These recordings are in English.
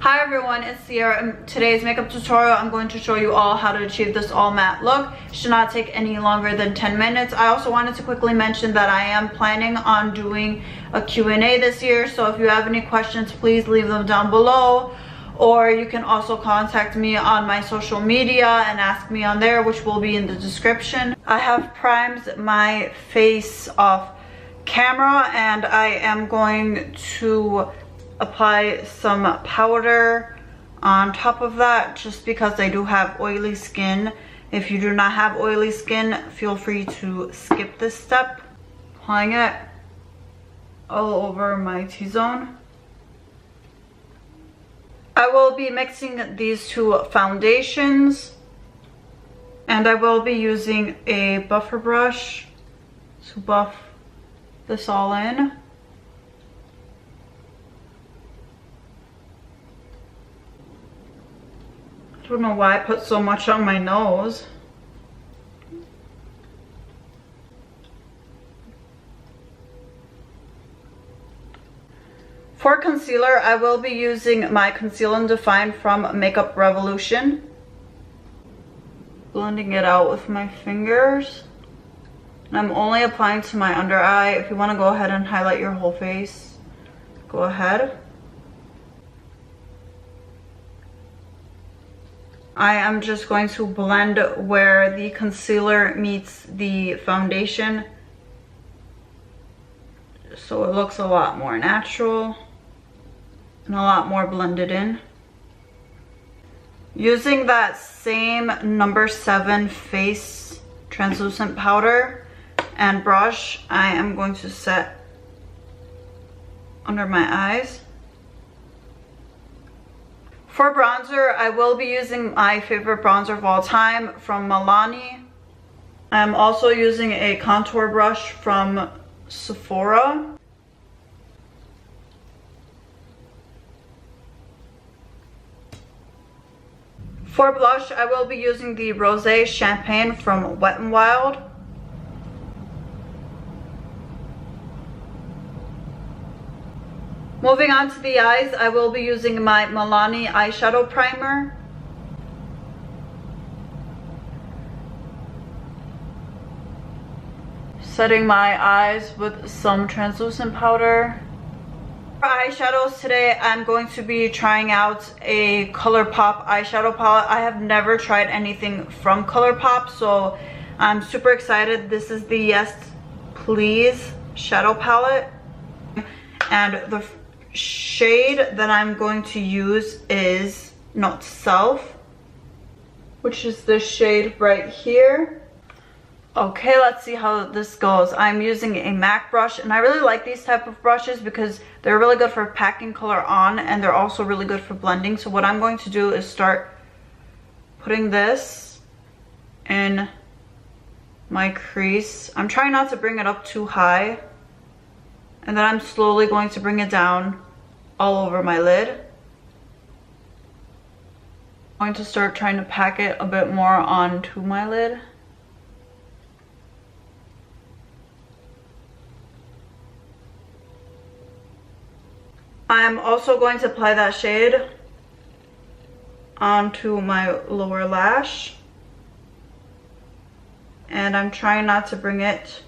Hi everyone, it's Sierra. In today's makeup tutorial, I'm going to show you all how to achieve this all matte look. It should not take any longer than 10 minutes. I also wanted to quickly mention that I am planning on doing a Q&A this year, so if you have any questions, please leave them down below. Or you can also contact me on my social media and ask me on there, which will be in the description. I have primed my face off camera and I am going to apply some powder on top of that just because I do have oily skin. If you do not have oily skin, feel free to skip this step. Applying it all over my T-zone. I will be mixing these two foundations and I will be using a buffer brush to buff this all in. I don't know why I put so much on my nose. For concealer, I will be using my Conceal and Define from Makeup Revolution. Blending it out with my fingers. And I'm only applying to my under eye. If you want to go ahead and highlight your whole face, go ahead. I am just going to blend where the concealer meets the foundation so it looks a lot more natural and a lot more blended in. Using that same number 7 face translucent powder and brush, I am going to set under my eyes. For bronzer, I will be using my favorite bronzer of all time from Milani. I'm also using a contour brush from Sephora. For blush, I will be using the Rosé Champagne from Wet n Wild. Moving on to the eyes, I will be using my Milani eyeshadow primer. Setting my eyes with some translucent powder. For eyeshadows today, I'm going to be trying out a ColourPop eyeshadow palette. I have never tried anything from ColourPop, so I'm super excited. This is the Yes Please shadow palette. And the shade that I'm going to use is Not Self, which is this shade right here. Okay, let's see how this goes. I'm using a MAC brush and I really like these type of brushes because they're really good for packing color on and they're also really good for blending. So what I'm going to do is start putting this in my crease. I'm trying not to bring it up too high. And then I'm slowly going to bring it down all over my lid. I'm going to start trying to pack it a bit more onto my lid. I'm also going to apply that shade onto my lower lash. And I'm trying not to bring it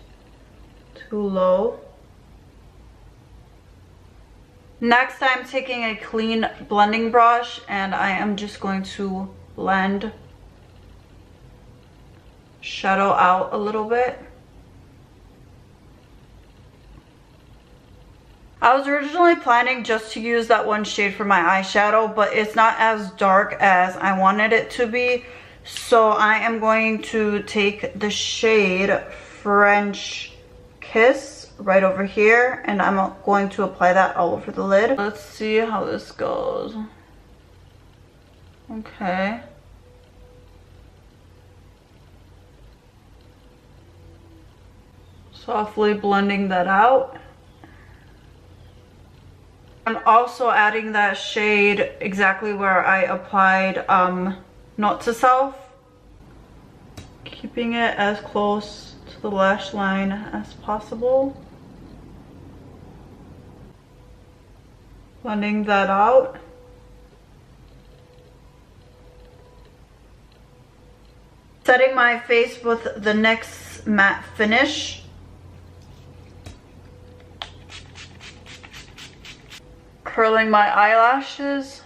too low. Next, I'm taking a clean blending brush and I am just going to blend shadow out a little bit. I was originally planning just to use that one shade for my eyeshadow, but it's not as dark as I wanted it to be. So I am going to take the shade French Kiss right over here and I'm going to apply that all over the lid. Let's see how this goes. Okay. Softly blending that out. I'm also adding that shade exactly where I applied Not to Self. Keeping it as close to the lash line as possible. Blending that out. Setting my face with the NYX matte finish. Curling my eyelashes.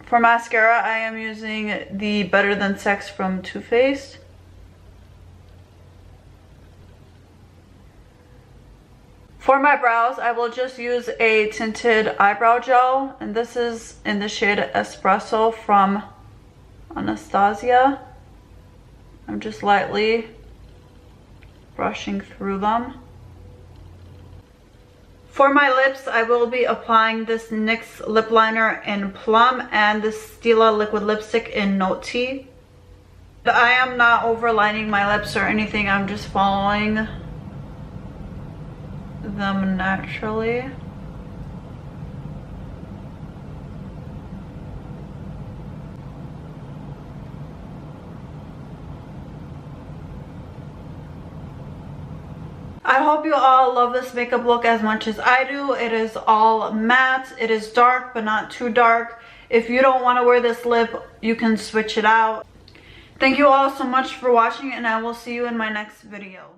For mascara, I am using the Better Than Sex from Too Faced. For my brows, I will just use a tinted eyebrow gel, and this is in the shade Espresso from Anastasia. I'm just lightly brushing through them. For my lips, I will be applying this NYX lip liner in Plum and this Stila liquid lipstick in Note Tea. I am not overlining my lips or anything, I'm just following them naturally. I hope you all love this makeup look as much as I do. It is all matte. It is dark, but not too dark. If you don't want to wear this lip, you can switch it out. Thank you all so much for watching, and I will see you in my next video.